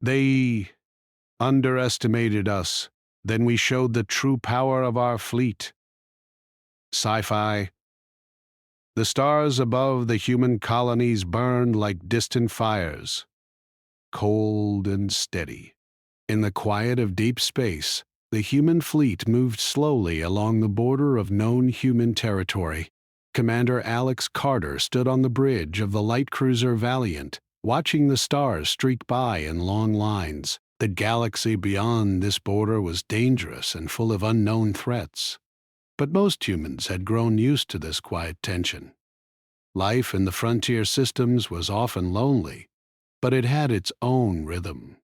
They underestimated us. Then we showed the true power of our fleet. Sci-fi. The stars above the human colonies burned like distant fires, cold and steady. In the quiet of deep space, the human fleet moved slowly along the border of known human territory. Commander Alex Carter stood on the bridge of the light cruiser Valiant, watching the stars streak by in long lines. The galaxy beyond this border was dangerous and full of unknown threats. But most humans had grown used to this quiet tension. Life in the frontier systems was often lonely, but it had its own rhythm.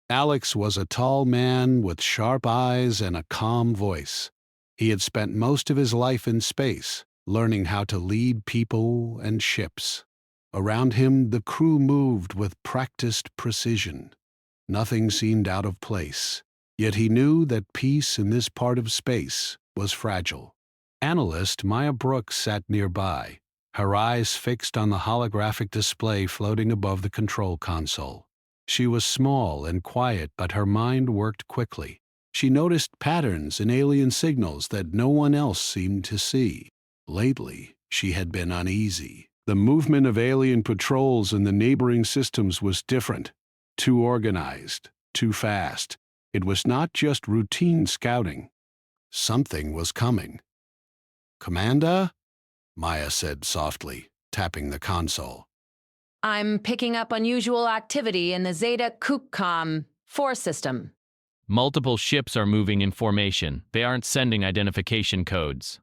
Alex was a tall man with sharp eyes and a calm voice. He had spent most of his life in space, learning how to lead people and ships. Around him, the crew moved with practiced precision. Nothing seemed out of place, yet he knew that peace in this part of space was fragile. Analyst Maya Brooks sat nearby, her eyes fixed on the holographic display floating above the control console. She was small and quiet, but her mind worked quickly. She noticed patterns in alien signals that no one else seemed to see. Lately, she had been uneasy. The movement of alien patrols in the neighboring systems was different, too organized, too fast. It was not just routine scouting. Something was coming. "Commander?" Maya said softly, tapping the console. I'm picking up unusual activity in the Zeta Kukcom 4 system. Multiple ships are moving in formation. They aren't sending identification codes.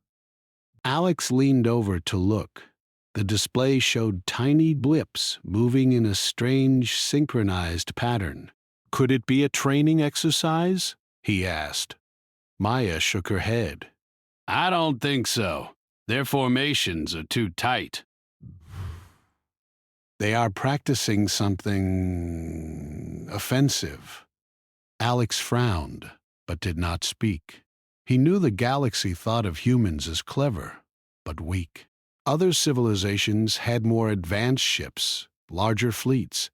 Alex leaned over to look. The display showed tiny blips moving in a strange, synchronized pattern. "Could it be a training exercise?" he asked. Maya shook her head. "I don't think so. Their formations are too tight." "They are practicing something offensive." Alex frowned, but did not speak. He knew the galaxy thought of humans as clever, but weak. Other civilizations had more advanced ships, larger fleets,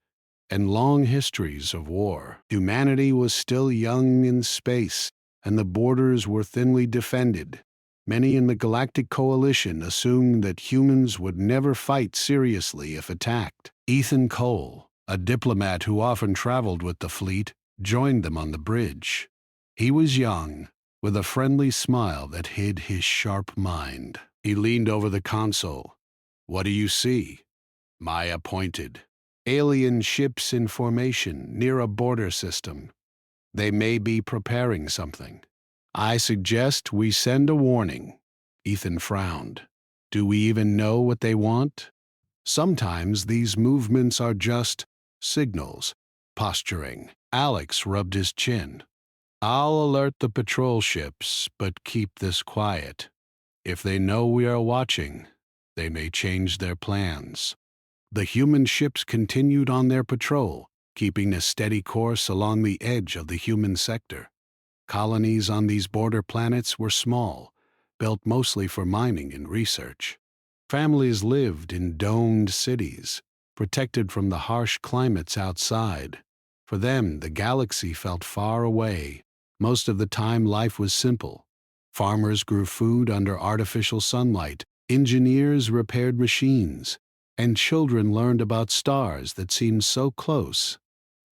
and long histories of war. Humanity was still young in space, and the borders were thinly defended. Many in the Galactic Coalition assumed that humans would never fight seriously if attacked. Ethan Cole, a diplomat who often traveled with the fleet, joined them on the bridge. He was young, with a friendly smile that hid his sharp mind. He leaned over the console. "What do you see?" Maya pointed. "Alien ships in formation near a border system. They may be preparing something." "I suggest we send a warning." Ethan frowned. "Do we even know what they want?" "Sometimes these movements are just signals, posturing." Alex rubbed his chin. "I'll alert the patrol ships, but keep this quiet. If they know we are watching, they may change their plans." The human ships continued on their patrol, keeping a steady course along the edge of the human sector. Colonies on these border planets were small, built mostly for mining and research. Families lived in domed cities, protected from the harsh climates outside. For them, the galaxy felt far away. Most of the time, life was simple. Farmers grew food under artificial sunlight, engineers repaired machines, and children learned about stars that seemed so close,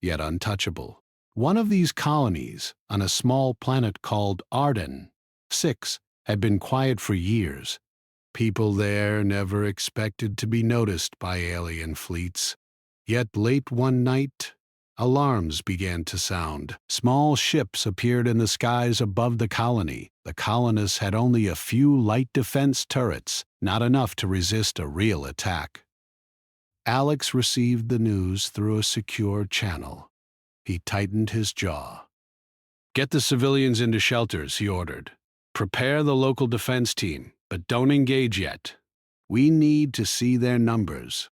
yet untouchable. One of these colonies, on a small planet called Arden 6, had been quiet for years. People there never expected to be noticed by alien fleets. Yet late one night, alarms began to sound. Small ships appeared in the skies above the colony. The colonists had only a few light defense turrets, not enough to resist a real attack. Alex received the news through a secure channel. He tightened his jaw. "Get the civilians into shelters," he ordered. "Prepare the local defense team, but don't engage yet. We need to see their numbers."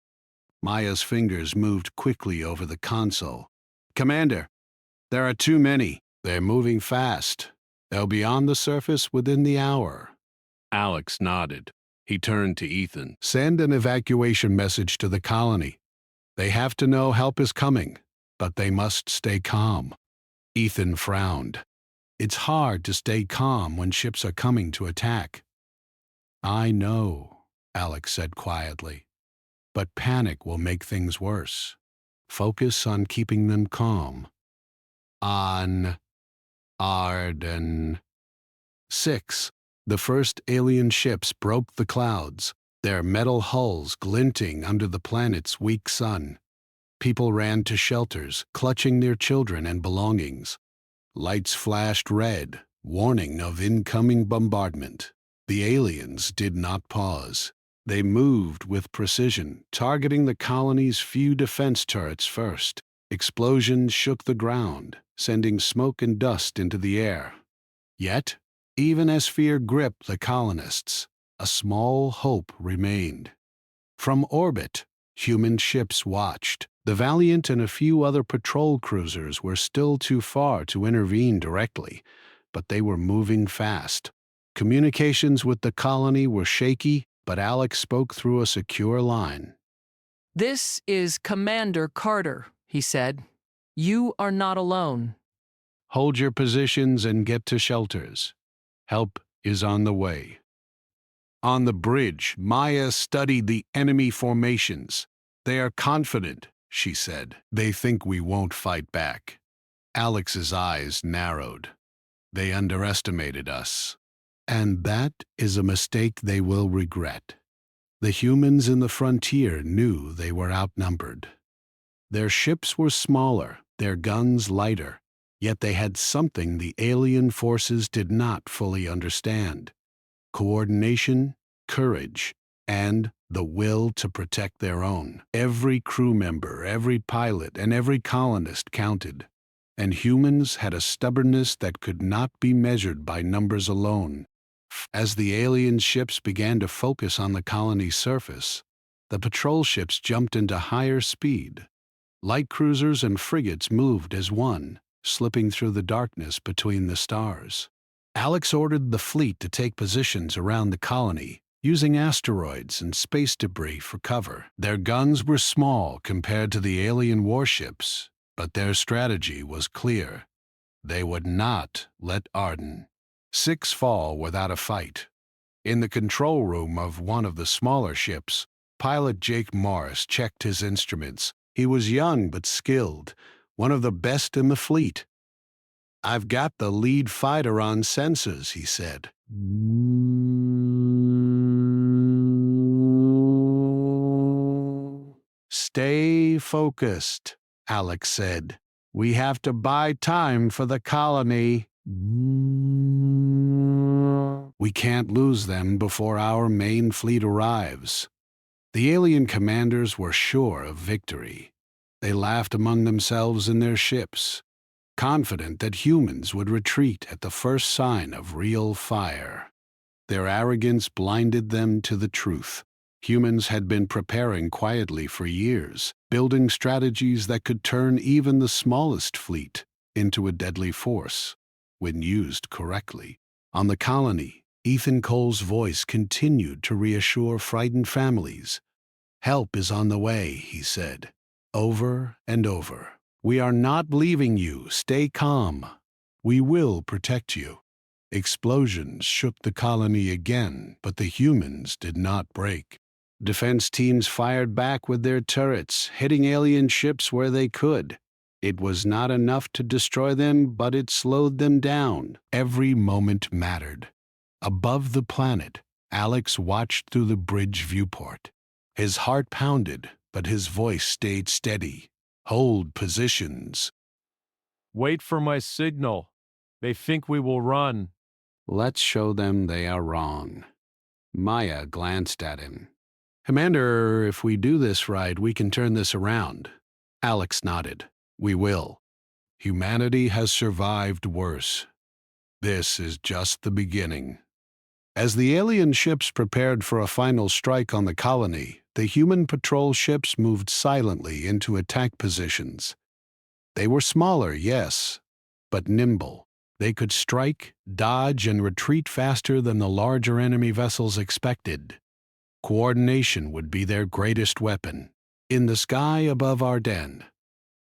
Maya's fingers moved quickly over the console. "Commander, there are too many. They're moving fast. They'll be on the surface within the hour." Alex nodded. He turned to Ethan. "Send an evacuation message to the colony. They have to know help is coming. but they must stay calm. Ethan frowned. It's hard to stay calm when ships are coming to attack. I know, Alex said quietly, but panic will make things worse. Focus on keeping them calm. On Arden. 6. The first alien ships broke the clouds, their metal hulls glinting under the planet's weak sun. People ran to shelters, clutching their children and belongings. Lights flashed red, warning of incoming bombardment. The aliens did not pause. They moved with precision, targeting the colony's few defense turrets first. Explosions shook the ground, sending smoke and dust into the air. Yet, even as fear gripped the colonists, a small hope remained. From orbit, human ships watched. The Valiant and a few other patrol cruisers were still too far to intervene directly, but they were moving fast. Communications with the colony were shaky, but Alex spoke through a secure line. "This is Commander Carter," he said. "You are not alone." Hold your positions and get to shelters. Help is on the way. On the bridge, Maya studied the enemy formations. They are confident, she said. They think we won't fight back. Alex's eyes narrowed. They underestimated us. And that is a mistake they will regret. The humans in the frontier knew they were outnumbered. Their ships were smaller, their guns lighter, yet they had something the alien forces did not fully understand: coordination, courage, and the will to protect their own. Every crew member, every pilot, and every colonist counted, and humans had a stubbornness that could not be measured by numbers alone. As the alien ships began to focus on the colony's surface, the patrol ships jumped into higher speed. Light cruisers and frigates moved as one, slipping through the darkness between the stars. Alex ordered the fleet to take positions around the colony, using asteroids and space debris for cover. Their guns were small compared to the alien warships, but their strategy was clear. They would not let Arden 6 fall without a fight. In the control room of one of the smaller ships, pilot Jake Morris checked his instruments. He was young but skilled, one of the best in the fleet. "I've got the lead fighter on sensors," he said. "Stay focused," Alex said. "We have to buy time for the colony. We can't lose them before our main fleet arrives." The alien commanders were sure of victory. They laughed among themselves in their ships, confident that humans would retreat at the first sign of real fire. Their arrogance blinded them to the truth. Humans had been preparing quietly for years, building strategies that could turn even the smallest fleet into a deadly force, when used correctly. On the colony, Ethan Cole's voice continued to reassure frightened families. "Help is on the way," he said, over and over. "We are not leaving you. Stay calm. We will protect you." Explosions shook the colony again, but the humans did not break. Defense teams fired back with their turrets, hitting alien ships where they could. It was not enough to destroy them, but it slowed them down. Every moment mattered. Above the planet, Alex watched through the bridge viewport. His heart pounded, but his voice stayed steady. "Hold positions." "Wait for my signal. They think we will run." "Let's show them they are wrong." Maya glanced at him. "Commander, if we do this right, we can turn this around." Alex nodded. "We will. Humanity has survived worse. This is just the beginning." As the alien ships prepared for a final strike on the colony, the human patrol ships moved silently into attack positions. They were smaller, yes, but nimble. They could strike, dodge, and retreat faster than the larger enemy vessels expected. Coordination would be their greatest weapon. In the sky above Ardennes,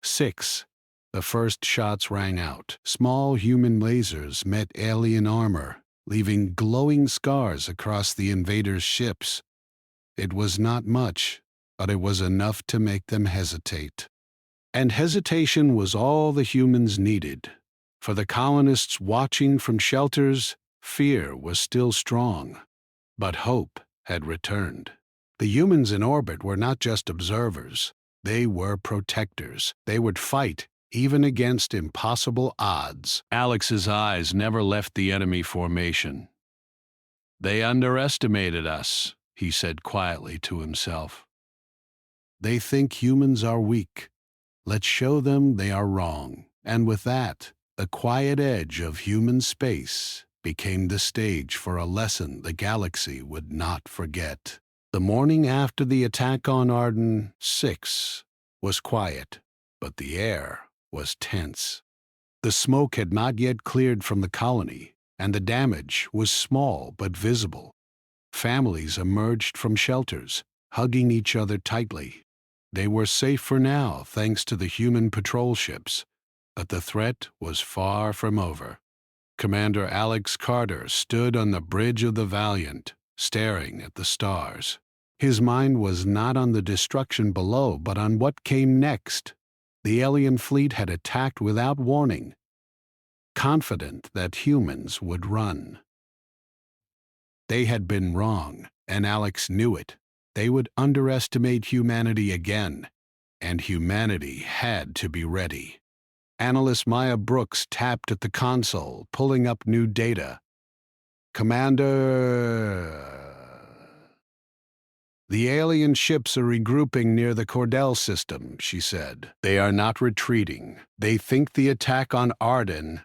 6. The first shots rang out. Small human lasers met alien armor, leaving glowing scars across the invaders' ships. It was not much, but it was enough to make them hesitate. And hesitation was all the humans needed. For the colonists watching from shelters, fear was still strong. But hope had returned. The humans in orbit were not just observers. They were protectors. They would fight, even against impossible odds. Alex's eyes never left the enemy formation. "They underestimated us," he said quietly to himself. "They think humans are weak. Let's show them they are wrong." And with that, the quiet edge of human space became the stage for a lesson the galaxy would not forget. The morning after the attack on Arden 6 was quiet, but the air was tense. The smoke had not yet cleared from the colony, and the damage was small but visible. Families emerged from shelters, hugging each other tightly. They were safe for now, thanks to the human patrol ships, but the threat was far from over. Commander Alex Carter stood on the bridge of the Valiant, staring at the stars. His mind was not on the destruction below, but on what came next. The alien fleet had attacked without warning, confident that humans would run. They had been wrong, and Alex knew it. They would underestimate humanity again, and humanity had to be ready. Analyst Maya Brooks tapped at the console, pulling up new data. "Commander, the alien ships are regrouping near the Cordell system," she said. "They are not retreating. They think the attack on Arden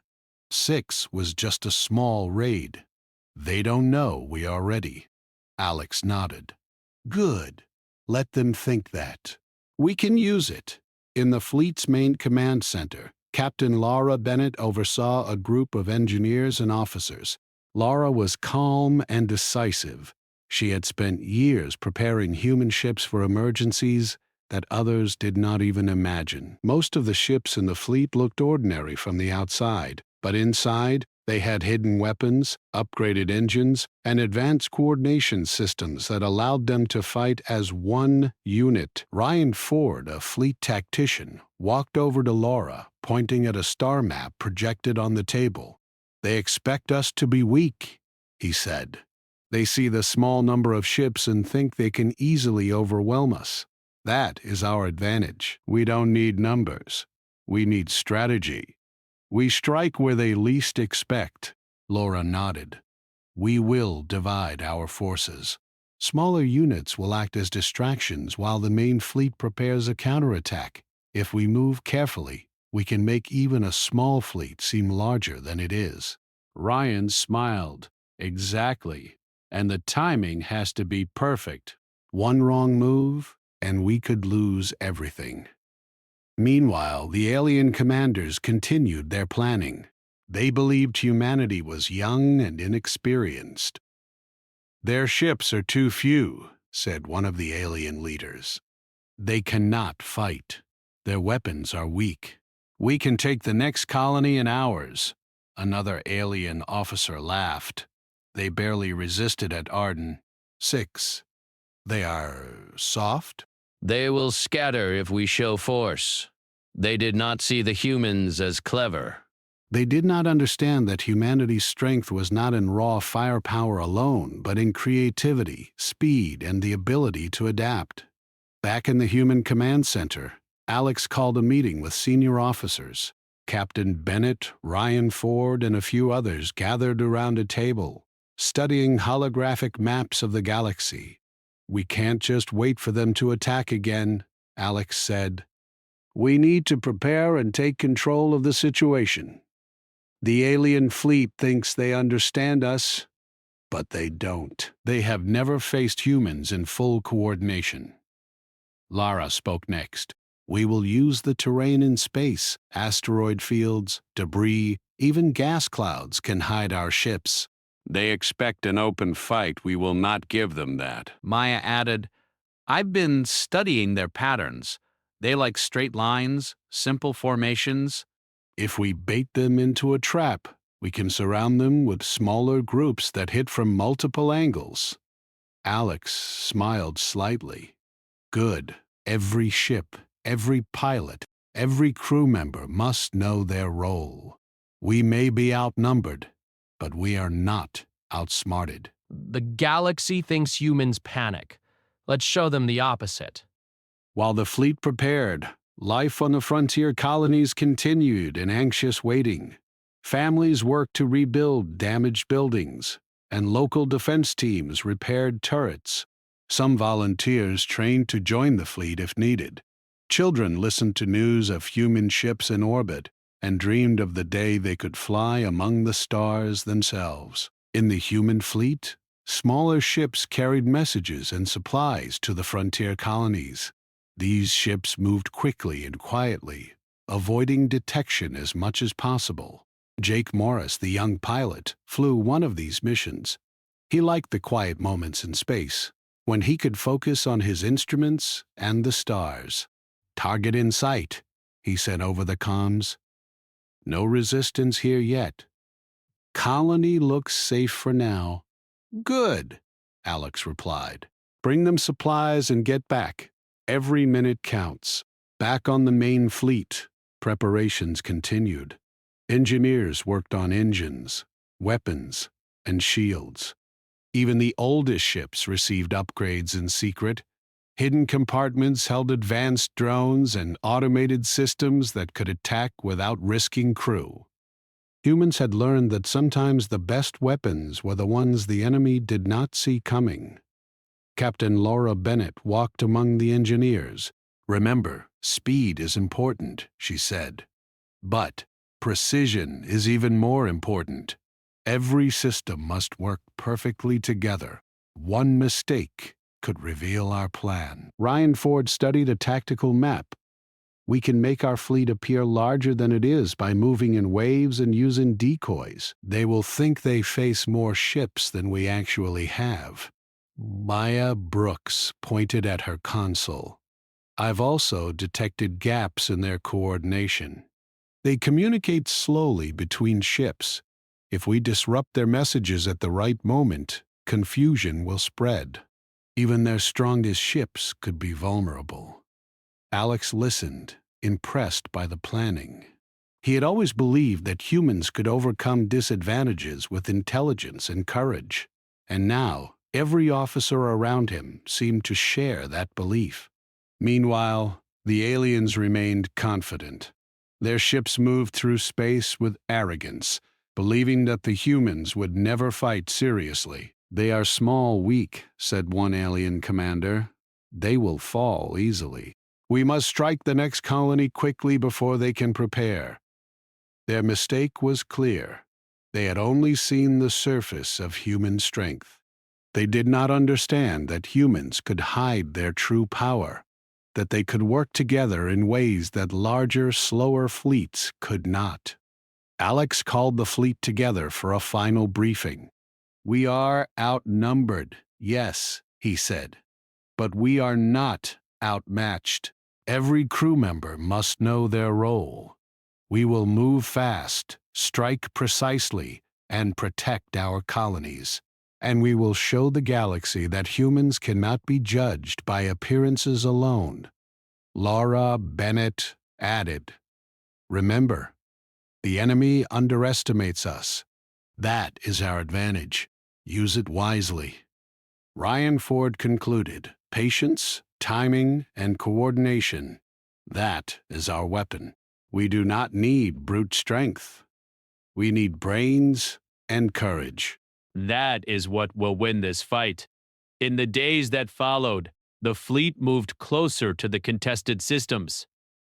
6 was just a small raid. They don't know we are ready." Alex nodded. "Good. Let them think that. We can use it." In the fleet's main command center, Captain Laura Bennett oversaw a group of engineers and officers. Laura was calm and decisive. She had spent years preparing human ships for emergencies that others did not even imagine. Most of the ships in the fleet looked ordinary from the outside, but inside, they had hidden weapons, upgraded engines, and advanced coordination systems that allowed them to fight as one unit. Ryan Ford, a fleet tactician, walked over to Laura, pointing at a star map projected on the table. "They expect us to be weak," he said. "They see the small number of ships and think they can easily overwhelm us. That is our advantage. We don't need numbers. We need strategy. We strike where they least expect." Laura nodded. "We will divide our forces. Smaller units will act as distractions while the main fleet prepares a counterattack. If we move carefully, we can make even a small fleet seem larger than it is." Ryan smiled. "Exactly. And the timing has to be perfect. One wrong move, and we could lose everything." Meanwhile, the alien commanders continued their planning. They believed humanity was young and inexperienced. "Their ships are too few," said one of the alien leaders. "They cannot fight. Their weapons are weak. We can take the next colony in hours." Another alien officer laughed. "They barely resisted at Arden 6. They are soft?" They will scatter if we show force. They did not see the humans as clever. They did not understand that humanity's strength was not in raw firepower alone, but in creativity, speed, and the ability to adapt. Back in the Human Command Center, Alex called a meeting with senior officers. Captain Bennett, Ryan Ford, and a few others gathered around a table, studying holographic maps of the galaxy. "We can't just wait for them to attack again," Alex said. "We need to prepare and take control of the situation. The alien fleet thinks they understand us, but they don't. They have never faced humans in full coordination." Lara spoke next. "We will use the terrain in space. Asteroid fields, debris, even gas clouds can hide our ships. They expect an open fight. We will not give them that." Maya added, "I've been studying their patterns. They like straight lines, simple formations. If we bait them into a trap, we can surround them with smaller groups that hit from multiple angles. Alex smiled slightly. Good. Every ship, every pilot, every crew member must know their role. We may be outnumbered, but we are not outsmarted. The galaxy thinks humans panic. Let's show them the opposite. While the fleet prepared, life on the frontier colonies continued in anxious waiting. Families worked to rebuild damaged buildings, and local defense teams repaired turrets. Some volunteers trained to join the fleet if needed. Children listened to news of human ships in orbit and dreamed of the day they could fly among the stars themselves. In the human fleet, smaller ships carried messages and supplies to the frontier colonies. These ships moved quickly and quietly, avoiding detection as much as possible. Jake Morris, the young pilot, flew one of these missions. He liked the quiet moments in space, when he could focus on his instruments and the stars. "Target in sight," he said over the comms. "No resistance here yet. Colony looks safe for now." "Good," Alex replied. "Bring them supplies and get back. Every minute counts." Back on the main fleet, preparations continued. Engineers worked on engines, weapons, and shields. Even the oldest ships received upgrades in secret. Hidden compartments held advanced drones and automated systems that could attack without risking crew. Humans had learned that sometimes the best weapons were the ones the enemy did not see coming. Captain Laura Bennett walked among the engineers. "Remember, speed is important," she said. "But precision is even more important. Every system must work perfectly together. One mistake could reveal our plan." Ryan Ford studied a tactical map. "We can make our fleet appear larger than it is by moving in waves and using decoys. They will think they face more ships than we actually have." Maya Brooks pointed at her console. "I've also detected gaps in their coordination. They communicate slowly between ships. If we disrupt their messages at the right moment, confusion will spread. Even their strongest ships could be vulnerable." Alex listened, impressed by the planning. He had always believed that humans could overcome disadvantages with intelligence and courage, and now every officer around him seemed to share that belief. Meanwhile, the aliens remained confident. Their ships moved through space with arrogance, believing that the humans would never fight seriously. "They are small, weak," said one alien commander. "They will fall easily. We must strike the next colony quickly before they can prepare." Their mistake was clear. They had only seen the surface of human strength. They did not understand that humans could hide their true power, that they could work together in ways that larger, slower fleets could not. Alex called the fleet together for a final briefing. "We are outnumbered, yes," he said, "but we are not outmatched. Every crew member must know their role. We will move fast, strike precisely, and protect our colonies. And we will show the galaxy that humans cannot be judged by appearances alone." Laura Bennett added, "Remember, the enemy underestimates us. That is our advantage. Use it wisely." Ryan Ford concluded, "Patience, timing, and coordination. That is our weapon. We do not need brute strength. We need brains and courage." That is what will win this fight. In the days that followed, the fleet moved closer to the contested systems.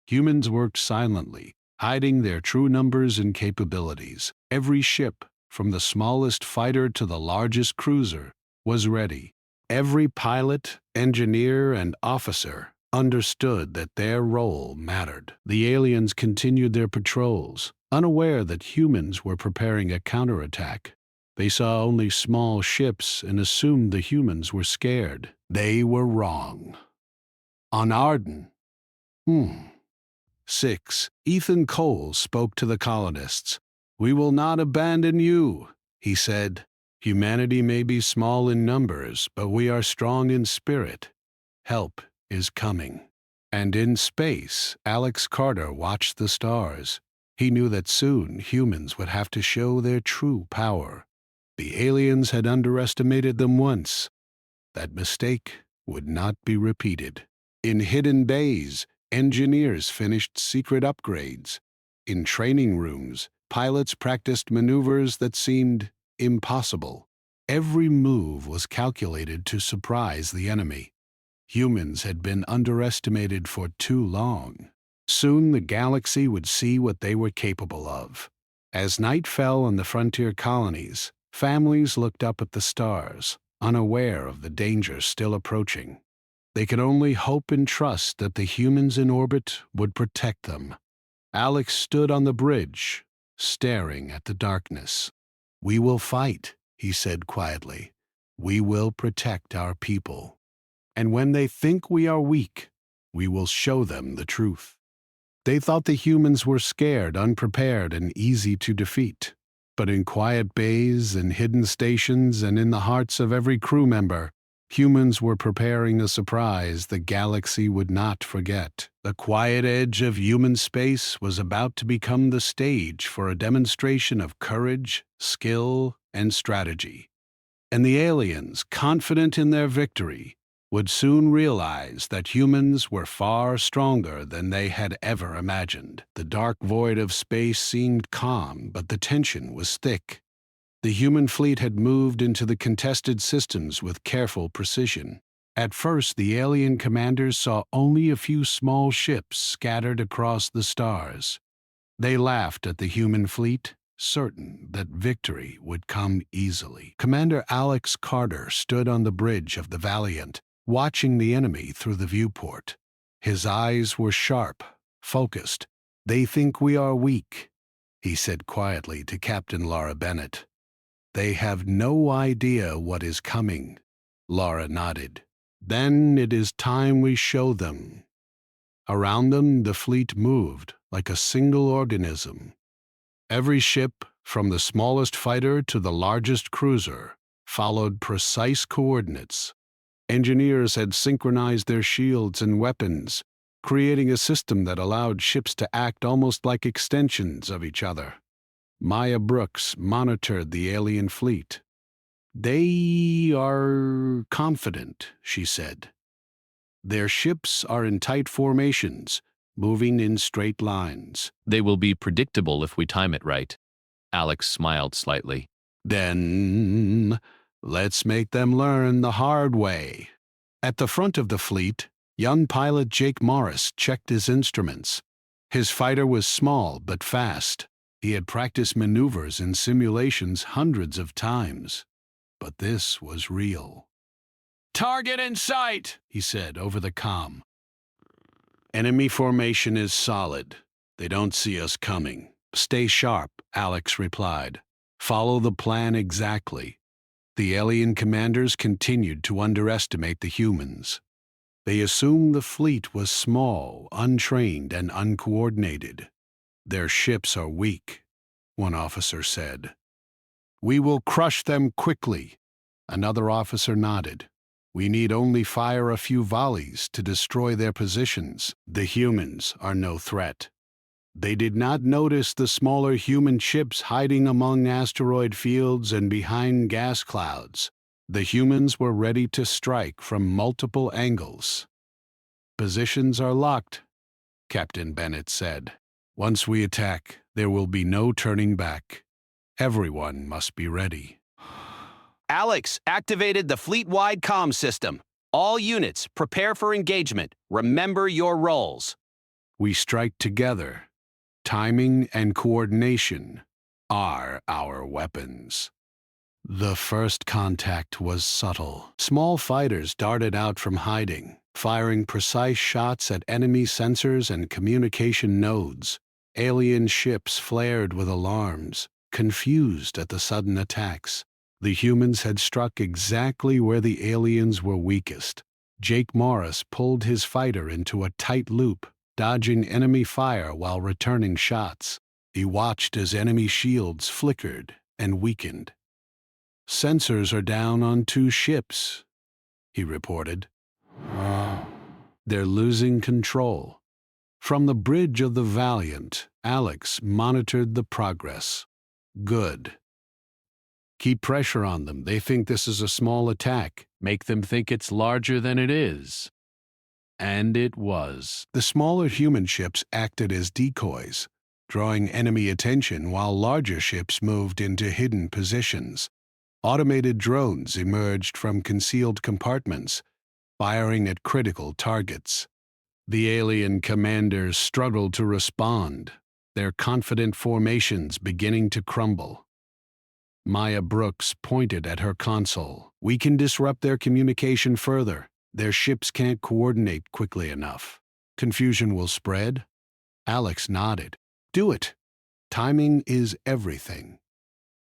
Humans worked silently, hiding their true numbers and capabilities. Every ship, from the smallest fighter to the largest cruiser, was ready. Every pilot, engineer, and officer understood that their role mattered. The aliens continued their patrols, unaware that humans were preparing a counterattack. They saw only small ships and assumed the humans were scared. They were wrong. On Arden, 6. Ethan Cole spoke to the colonists. "We will not abandon you," he said. "Humanity may be small in numbers, but we are strong in spirit. Help is coming." And in space, Alex Carter watched the stars. He knew that soon humans would have to show their true power. The aliens had underestimated them once. That mistake would not be repeated. In hidden bays, engineers finished secret upgrades. In training rooms, pilots practiced maneuvers that seemed impossible. Every move was calculated to surprise the enemy. Humans had been underestimated for too long. Soon the galaxy would see what they were capable of. As night fell on the frontier colonies, families looked up at the stars, unaware of the danger still approaching. They could only hope and trust that the humans in orbit would protect them. Alex stood on the bridge, staring at the darkness. "We will fight," he said quietly. "We will protect our people. And when they think we are weak, we will show them the truth." They thought the humans were scared, unprepared, and easy to defeat. But in quiet bays, in hidden stations, and in the hearts of every crew member, humans were preparing a surprise the galaxy would not forget. The quiet edge of human space was about to become the stage for a demonstration of courage, skill, and strategy. And the aliens, confident in their victory, would soon realize that humans were far stronger than they had ever imagined. The dark void of space seemed calm, but the tension was thick. The human fleet had moved into the contested systems with careful precision. At first, the alien commanders saw only a few small ships scattered across the stars. They laughed at the human fleet, certain that victory would come easily. Commander Alex Carter stood on the bridge of the Valiant, watching the enemy through the viewport. His eyes were sharp, focused. "They think we are weak," he said quietly to Captain Laura Bennett. "They have no idea what is coming." Laura nodded. "Then it is time we show them." Around them, the fleet moved like a single organism. Every ship, from the smallest fighter to the largest cruiser, followed precise coordinates. Engineers had synchronized their shields and weapons, creating a system that allowed ships to act almost like extensions of each other. Maya Brooks monitored the alien fleet. "They are confident," she said. "Their ships are in tight formations, moving in straight lines." They will be predictable if we time it right. Alex smiled slightly. "Then let's make them learn the hard way." At the front of the fleet, young pilot Jake Morris checked his instruments. His fighter was small but fast. He had practiced maneuvers in simulations hundreds of times. But this was real. "Target in sight," he said over the comm. "Enemy formation is solid. They don't see us coming." "Stay sharp," Alex replied. "Follow the plan exactly." The alien commanders continued to underestimate the humans. They assumed the fleet was small, untrained, and uncoordinated. "Their ships are weak," one officer said. "We will crush them quickly." Another officer nodded. "We need only fire a few volleys to destroy their positions. The humans are no threat." They did not notice the smaller human ships hiding among asteroid fields and behind gas clouds. The humans were ready to strike from multiple angles. "Positions are locked," Captain Bennett said. "Once we attack, there will be no turning back. Everyone must be ready." Alex activated the fleet-wide comm system. "All units, prepare for engagement. Remember your roles." We strike together. Timing and coordination are our weapons. The first contact was subtle. Small fighters darted out from hiding, firing precise shots at enemy sensors and communication nodes. Alien ships flared with alarms, confused at the sudden attacks. The humans had struck exactly where the aliens were weakest. Jake Morris pulled his fighter into a tight loop, dodging enemy fire while returning shots. He watched as enemy shields flickered and weakened. "Sensors are down on 2 ships," he reported. "They're losing control." From the bridge of the Valiant, Alex monitored the progress. "Good. Keep pressure on them. They think this is a small attack. Make them think it's larger than it is. And it was. The smaller human ships acted as decoys, drawing enemy attention while larger ships moved into hidden positions. Automated drones emerged from concealed compartments, firing at critical targets. The alien commanders struggled to respond, their confident formations beginning to crumble. Maya Brooks pointed at her console. "We can disrupt their communication further. Their ships can't coordinate quickly enough. Confusion will spread." Alex nodded. "Do it. Timing is everything."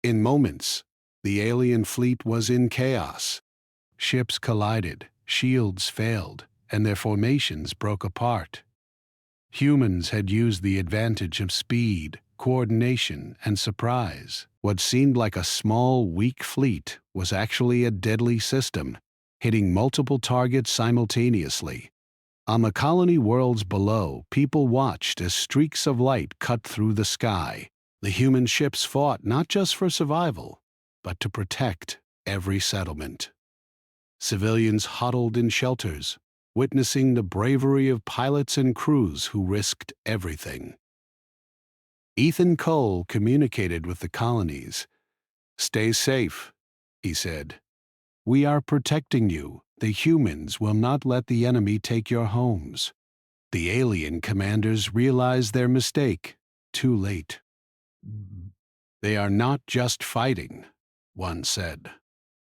In moments, the alien fleet was in chaos. Ships collided, shields failed, and their formations broke apart. Humans had used the advantage of speed, coordination, and surprise. What seemed like a small, weak fleet was actually a deadly system, hitting multiple targets simultaneously. On the colony worlds below, people watched as streaks of light cut through the sky. The human ships fought not just for survival, but to protect every settlement. Civilians huddled in shelters, witnessing the bravery of pilots and crews who risked everything. Ethan Cole communicated with the colonies. "Stay safe," he said. "We are protecting you. The humans will not let the enemy take your homes." The alien commanders realized their mistake too late. "They are not just fighting," one said.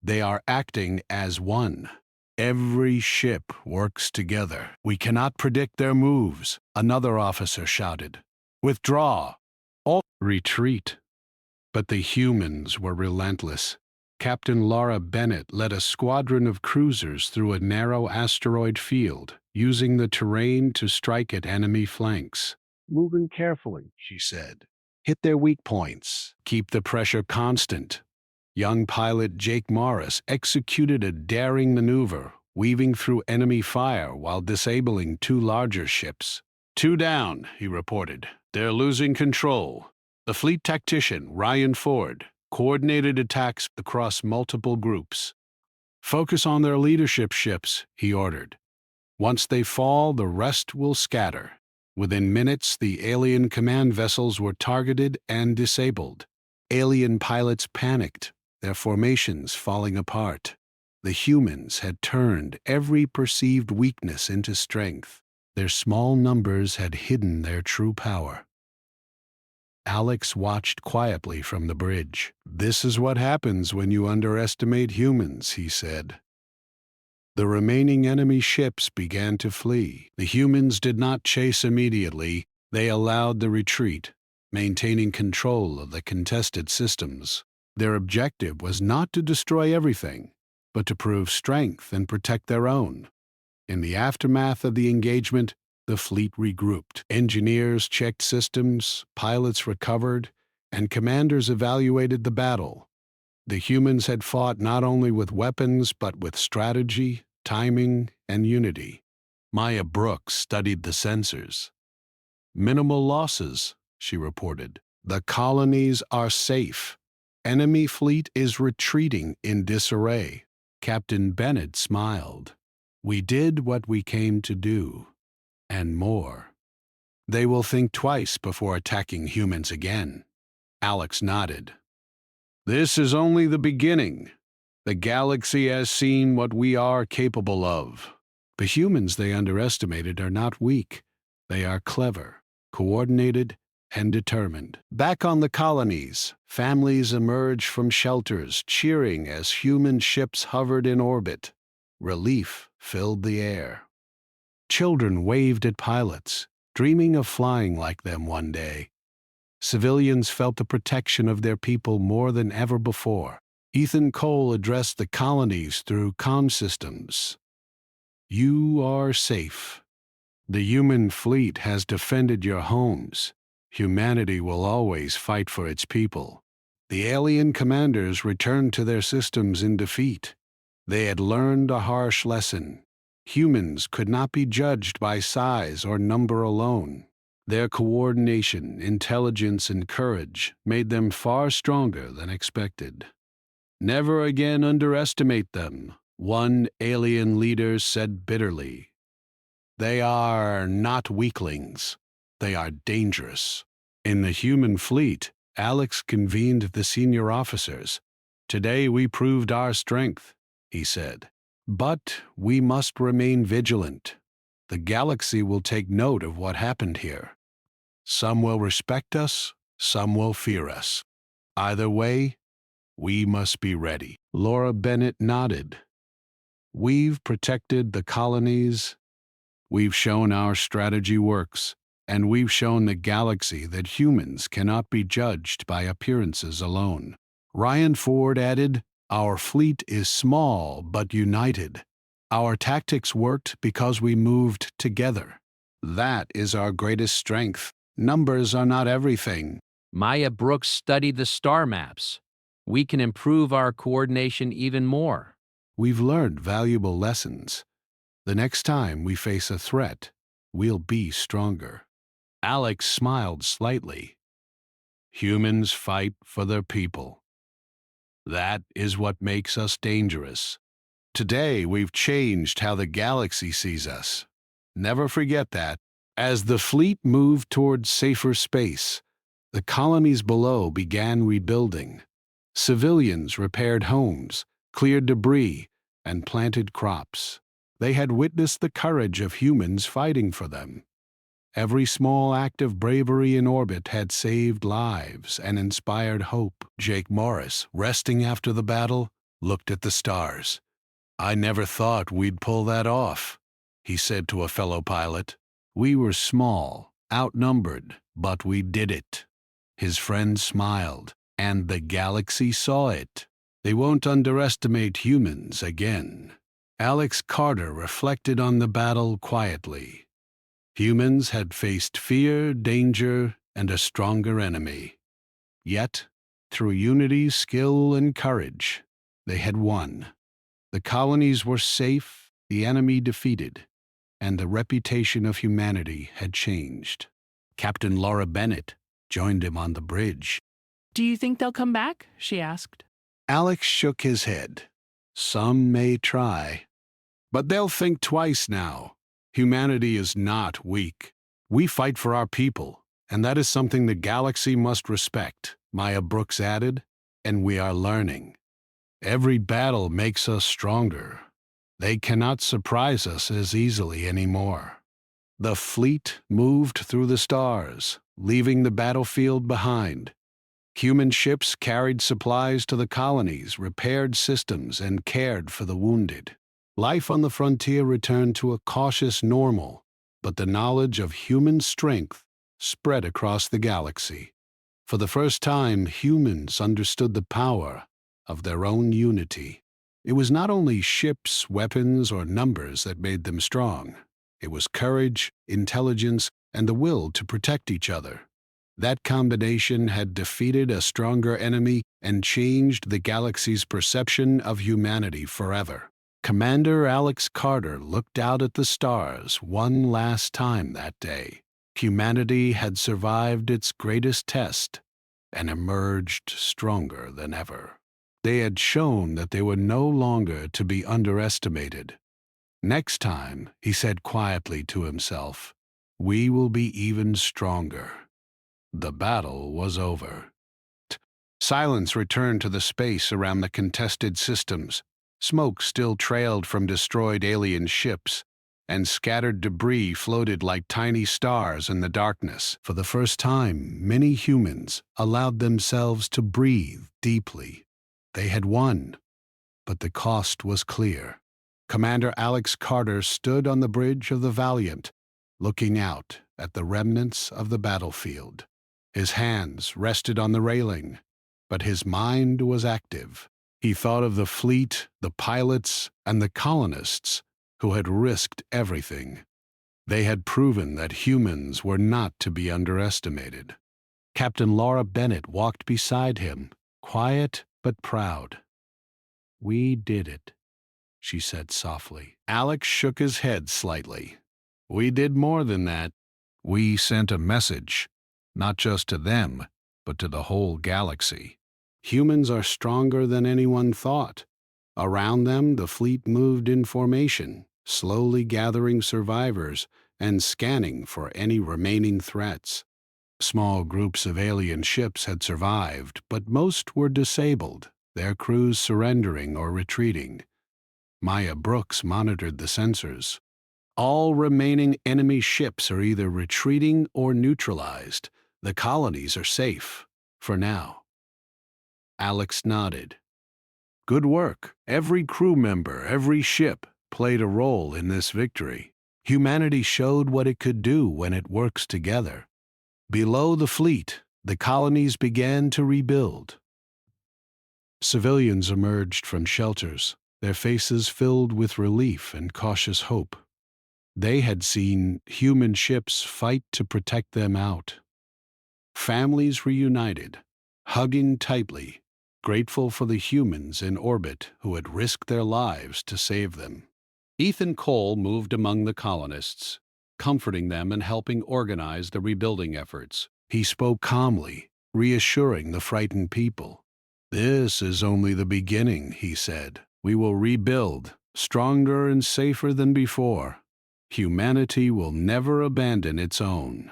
"They are acting as one. Every ship works together. We cannot predict their moves," another officer shouted. "Withdraw. All retreat." But the humans were relentless. Captain Laura Bennett led a squadron of cruisers through a narrow asteroid field, using the terrain to strike at enemy flanks. "Moving carefully," she said. "Hit their weak points. Keep the pressure constant." Young pilot Jake Morris executed a daring maneuver, weaving through enemy fire while disabling 2 larger ships. "2 down," he reported. "They're losing control." The fleet tactician, Ryan Ford, coordinated attacks across multiple groups. "Focus on their leadership ships," he ordered. "Once they fall, the rest will scatter." Within minutes, the alien command vessels were targeted and disabled. Alien pilots panicked, their formations falling apart. The humans had turned every perceived weakness into strength. Their small numbers had hidden their true power. Alex watched quietly from the bridge. "This is what happens when you underestimate humans," he said. The remaining enemy ships began to flee. The humans did not chase immediately. They allowed the retreat, maintaining control of the contested systems. Their objective was not to destroy everything, but to prove strength and protect their own. In the aftermath of the engagement, the fleet regrouped. Engineers checked systems, pilots recovered, and commanders evaluated the battle. The humans had fought not only with weapons, but with strategy, timing, and unity. Maya Brooks studied the sensors. "Minimal losses," she reported. "The colonies are safe. Enemy fleet is retreating in disarray." Captain Bennett smiled. "We did what we came to do, and more. They will think twice before attacking humans again." Alex nodded. "This is only the beginning. The galaxy has seen what we are capable of." The humans they underestimated are not weak. They are clever, coordinated, and determined. Back on the colonies, families emerged from shelters, cheering as human ships hovered in orbit. Relief filled the air. Children waved at pilots, dreaming of flying like them one day. Civilians felt the protection of their people more than ever before. Ethan Cole addressed the colonies through comm systems. "You are safe. The human fleet has defended your homes. Humanity will always fight for its people. The alien commanders returned to their systems in defeat. They had learned a harsh lesson. Humans could not be judged by size or number alone. Their coordination, intelligence, and courage made them far stronger than expected. Never again underestimate them, one alien leader said bitterly. They are not weaklings. They are dangerous. In the human fleet, Alex convened the senior officers. Today we proved our strength, he said. But we must remain vigilant. The galaxy will take note of what happened here. Some will respect us, some will fear us. Either way, we must be ready. Laura Bennett nodded. We've protected the colonies. We've shown our strategy works, and we've shown the galaxy that humans cannot be judged by appearances alone. Ryan Ford added, Our fleet is small but united. Our tactics worked because we moved together. That is our greatest strength. Numbers are not everything. Maya Brooks studied the star maps. We can improve our coordination even more. We've learned valuable lessons. The next time we face a threat, we'll be stronger. Alex smiled slightly. Humans fight for their people. That is what makes us dangerous. Today, we've changed how the galaxy sees us. Never forget that. As the fleet moved towards safer space, the colonies below began rebuilding. Civilians repaired homes, cleared debris, and planted crops. They had witnessed the courage of humans fighting for them. Every small act of bravery in orbit had saved lives and inspired hope. Jake Morris, resting after the battle, looked at the stars. I never thought we'd pull that off, he said to a fellow pilot. We were small, outnumbered, but we did it. His friend smiled, and the galaxy saw it. They won't underestimate humans again. Alex Carter reflected on the battle quietly. Humans had faced fear, danger, and a stronger enemy. Yet, through unity, skill, and courage, they had won. The colonies were safe, the enemy defeated, and the reputation of humanity had changed. Captain Laura Bennett joined him on the bridge. Do you think they'll come back? She asked. Alex shook his head. Some may try, but they'll think twice now. Humanity is not weak. We fight for our people, and that is something the galaxy must respect, Maya Brooks added, and we are learning. Every battle makes us stronger. They cannot surprise us as easily anymore. The fleet moved through the stars, leaving the battlefield behind. Human ships carried supplies to the colonies, repaired systems, and cared for the wounded. Life on the frontier returned to a cautious normal, but the knowledge of human strength spread across the galaxy. For the first time, humans understood the power of their own unity. It was not only ships, weapons, or numbers that made them strong. It was courage, intelligence, and the will to protect each other. That combination had defeated a stronger enemy and changed the galaxy's perception of humanity forever. Commander Alex Carter looked out at the stars one last time that day. Humanity had survived its greatest test and emerged stronger than ever. They had shown that they were no longer to be underestimated. Next time, he said quietly to himself, we will be even stronger. The battle was over. Silence returned to the space around the contested systems. Smoke still trailed from destroyed alien ships, and scattered debris floated like tiny stars in the darkness. For the first time, many humans allowed themselves to breathe deeply. They had won, but the cost was clear. Commander Alex Carter stood on the bridge of the Valiant, looking out at the remnants of the battlefield. His hands rested on the railing, but his mind was active. He thought of the fleet, the pilots, and the colonists who had risked everything. They had proven that humans were not to be underestimated. Captain Laura Bennett walked beside him, quiet but proud. "We did it," she said softly. Alex shook his head slightly. "We did more than that. We sent a message, not just to them, but to the whole galaxy. Humans are stronger than anyone thought." Around them, the fleet moved in formation, slowly gathering survivors and scanning for any remaining threats. Small groups of alien ships had survived, but most were disabled, their crews surrendering or retreating. Maya Brooks monitored the sensors. All remaining enemy ships are either retreating or neutralized. The colonies are safe, for now. Alex nodded. "Good work. Every crew member, every ship, played a role in this victory. Humanity showed what it could do when it works together." Below the fleet, the colonies began to rebuild. Civilians emerged from shelters, their faces filled with relief and cautious hope. They had seen human ships fight to protect them out. Families reunited, hugging tightly, grateful for the humans in orbit who had risked their lives to save them. Ethan Cole moved among the colonists, comforting them and helping organize the rebuilding efforts. He spoke calmly, reassuring the frightened people. "This is only the beginning," he said. "We will rebuild, stronger and safer than before. Humanity will never abandon its own."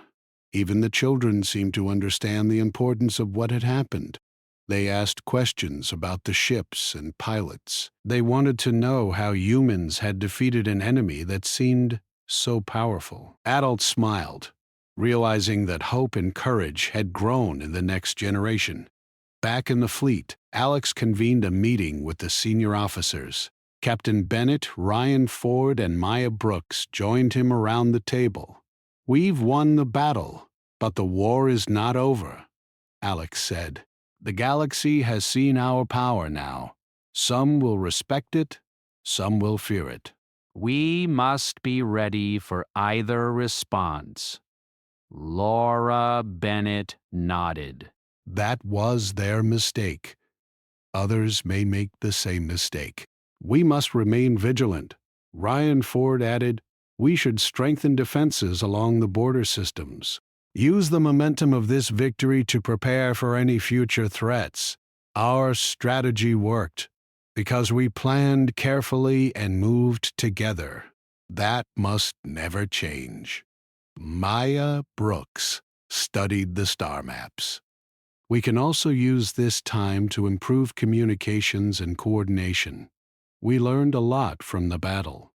Even the children seemed to understand the importance of what had happened. They asked questions about the ships and pilots. They wanted to know how humans had defeated an enemy that seemed so powerful. Adults smiled, realizing that hope and courage had grown in the next generation. Back in the fleet, Alex convened a meeting with the senior officers. Captain Bennett, Ryan Ford, and Maya Brooks joined him around the table. "We've won the battle, but the war is not over," Alex said. "The galaxy has seen our power now. Some will respect it, some will fear it. We must be ready for either response." Laura Bennett nodded. That was their mistake. Others may make the same mistake. "We must remain vigilant." Ryan Ford added, "We should strengthen defenses along the border systems. Use the momentum of this victory to prepare for any future threats." Our strategy worked because we planned carefully and moved together. That must never change. Maya Brooks studied the star maps. "We can also use this time to improve communications and coordination. We learned a lot from the battle.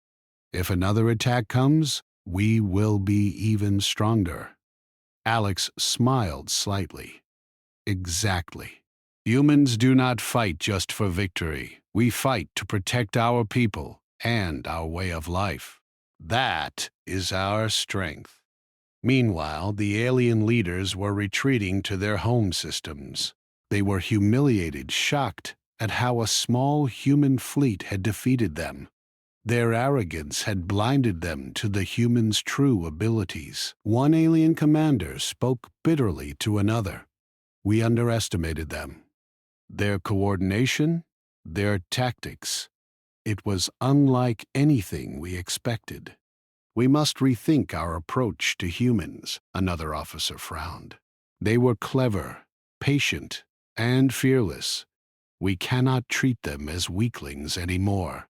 If another attack comes, we will be even stronger." Alex smiled slightly. "Exactly. Humans do not fight just for victory. We fight to protect our people and our way of life. That is our strength." Meanwhile, the alien leaders were retreating to their home systems. They were humiliated, shocked at how a small human fleet had defeated them. Their arrogance had blinded them to the humans' true abilities. One alien commander spoke bitterly to another. "We underestimated them. Their coordination, their tactics. It was unlike anything we expected. We must rethink our approach to humans," another officer frowned. "They were clever, patient, and fearless. We cannot treat them as weaklings anymore."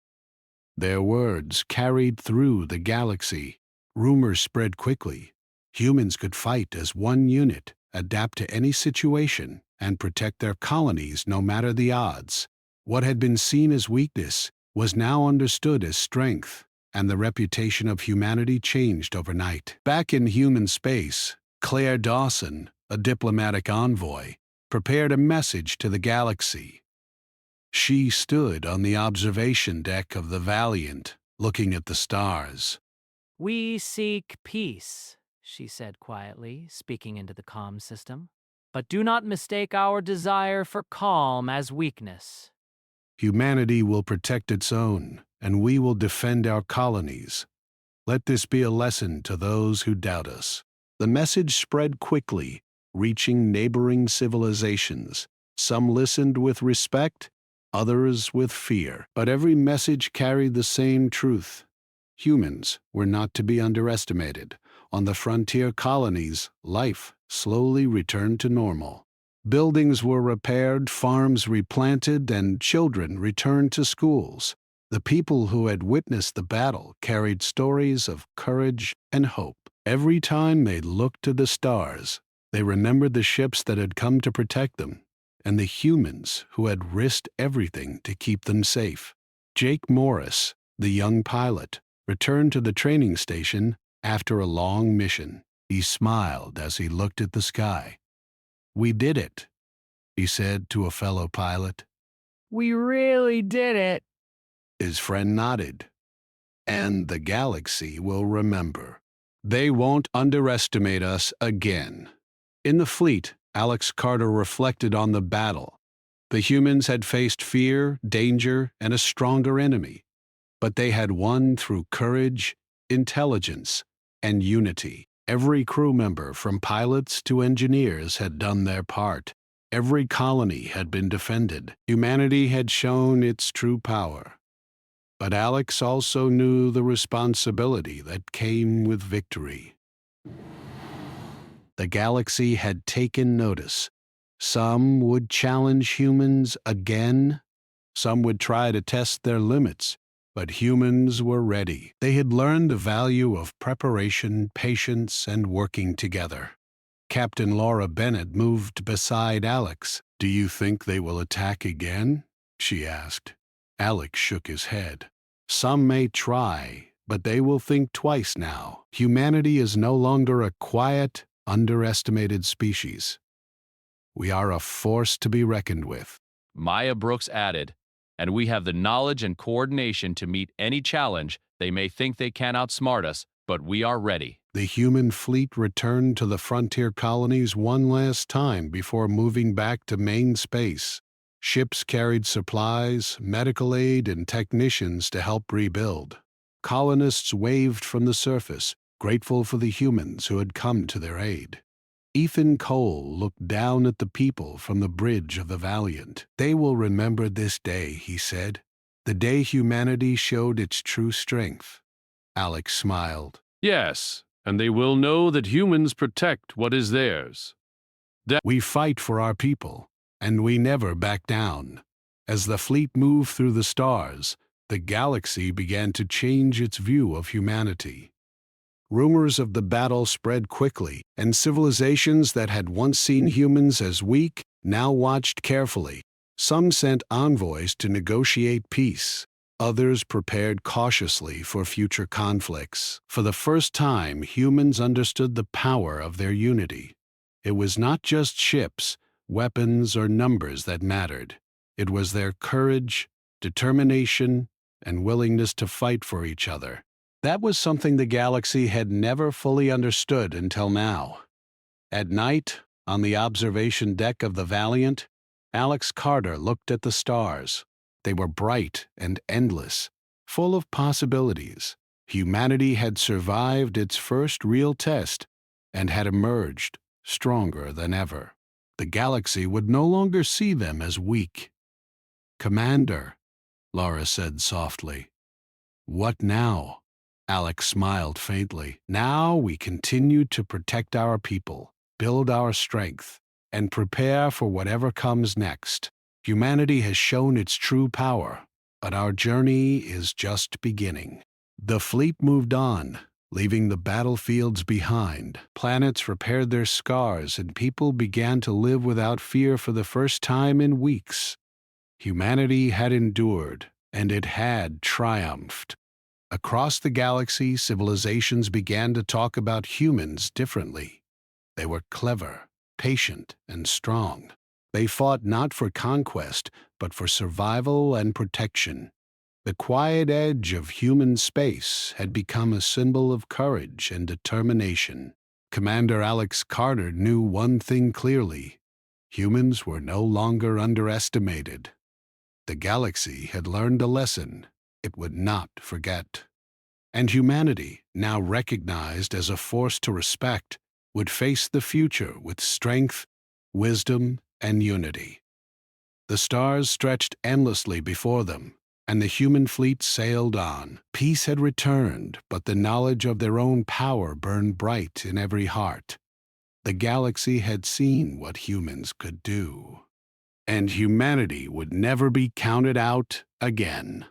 Their words carried through the galaxy. Rumors spread quickly. Humans could fight as one unit, adapt to any situation, and protect their colonies no matter the odds. What had been seen as weakness was now understood as strength, and the reputation of humanity changed overnight. Back in human space, Claire Dawson, a diplomatic envoy, prepared a message to the galaxy. She stood on the observation deck of the Valiant, looking at the stars. "We seek peace," she said quietly, speaking into the comm system. "But do not mistake our desire for calm as weakness." "Humanity will protect its own, and we will defend our colonies. Let this be a lesson to those who doubt us. The message spread quickly, reaching neighboring civilizations. Some listened with respect, others with fear. But every message carried the same truth. Humans were not to be underestimated. On the frontier colonies, life slowly returned to normal. Buildings were repaired, farms replanted, and children returned to schools. The people who had witnessed the battle carried stories of courage and hope. Every time they looked to the stars, they remembered the ships that had come to protect them, and the humans who had risked everything to keep them safe. Jake Morris, the young pilot, returned to the training station after a long mission. He smiled as he looked at the sky. "We did it," he said to a fellow pilot. We really did it. His friend nodded. "And the galaxy will remember. They won't underestimate us again." In the fleet, Alex Carter reflected on the battle. The humans had faced fear, danger, and a stronger enemy, but they had won through courage, intelligence, and unity. Every crew member, from pilots to engineers, had done their part. Every colony had been defended. Humanity had shown its true power. But Alex also knew the responsibility that came with victory. The galaxy had taken notice. Some would challenge humans again. Some would try to test their limits. But humans were ready. They had learned the value of preparation, patience, and working together. Captain Laura Bennett moved beside Alex. "Do you think they will attack again?" she asked. Alex shook his head. "Some may try, but they will think twice now. Humanity is no longer a quiet, underestimated species. We are a force to be reckoned with." Maya Brooks added, "And we have the knowledge and coordination to meet any challenge. They may think they can outsmart us, but we are ready." The human fleet returned to the frontier colonies one last time before moving back to main space. Ships carried supplies, medical aid, and technicians to help rebuild. Colonists waved from the surface, grateful for the humans who had come to their aid. Ethan Cole looked down at the people from the bridge of the Valiant. "They will remember this day," he said, "the day humanity showed its true strength." Alex smiled. "Yes, and they will know that humans protect what is theirs." "We fight for our people, and we never back down." As the fleet moved through the stars, the galaxy began to change its view of humanity. Rumors of the battle spread quickly, and civilizations that had once seen humans as weak now watched carefully. Some sent envoys to negotiate peace. Others prepared cautiously for future conflicts. For the first time, humans understood the power of their unity. It was not just ships, weapons, or numbers that mattered. It was their courage, determination, and willingness to fight for each other. That was something the galaxy had never fully understood until now. At night, on the observation deck of the Valiant, Alex Carter looked at the stars. They were bright and endless, full of possibilities. Humanity had survived its first real test and had emerged stronger than ever. The galaxy would no longer see them as weak. "Commander," Laura said softly. "What now?" Alex smiled faintly. "Now we continue to protect our people, build our strength, and prepare for whatever comes next. Humanity has shown its true power, but our journey is just beginning." The fleet moved on, leaving the battlefields behind. Planets repaired their scars, and people began to live without fear for the first time in weeks. Humanity had endured, and it had triumphed. Across the galaxy, civilizations began to talk about humans differently. They were clever, patient, and strong. They fought not for conquest, but for survival and protection. The quiet edge of human space had become a symbol of courage and determination. Commander Alex Carter knew one thing clearly: humans were no longer underestimated. The galaxy had learned a lesson it would not forget. And humanity, now recognized as a force to respect, would face the future with strength, wisdom, and unity. The stars stretched endlessly before them, and the human fleet sailed on. Peace had returned, but the knowledge of their own power burned bright in every heart. The galaxy had seen what humans could do, and humanity would never be counted out again.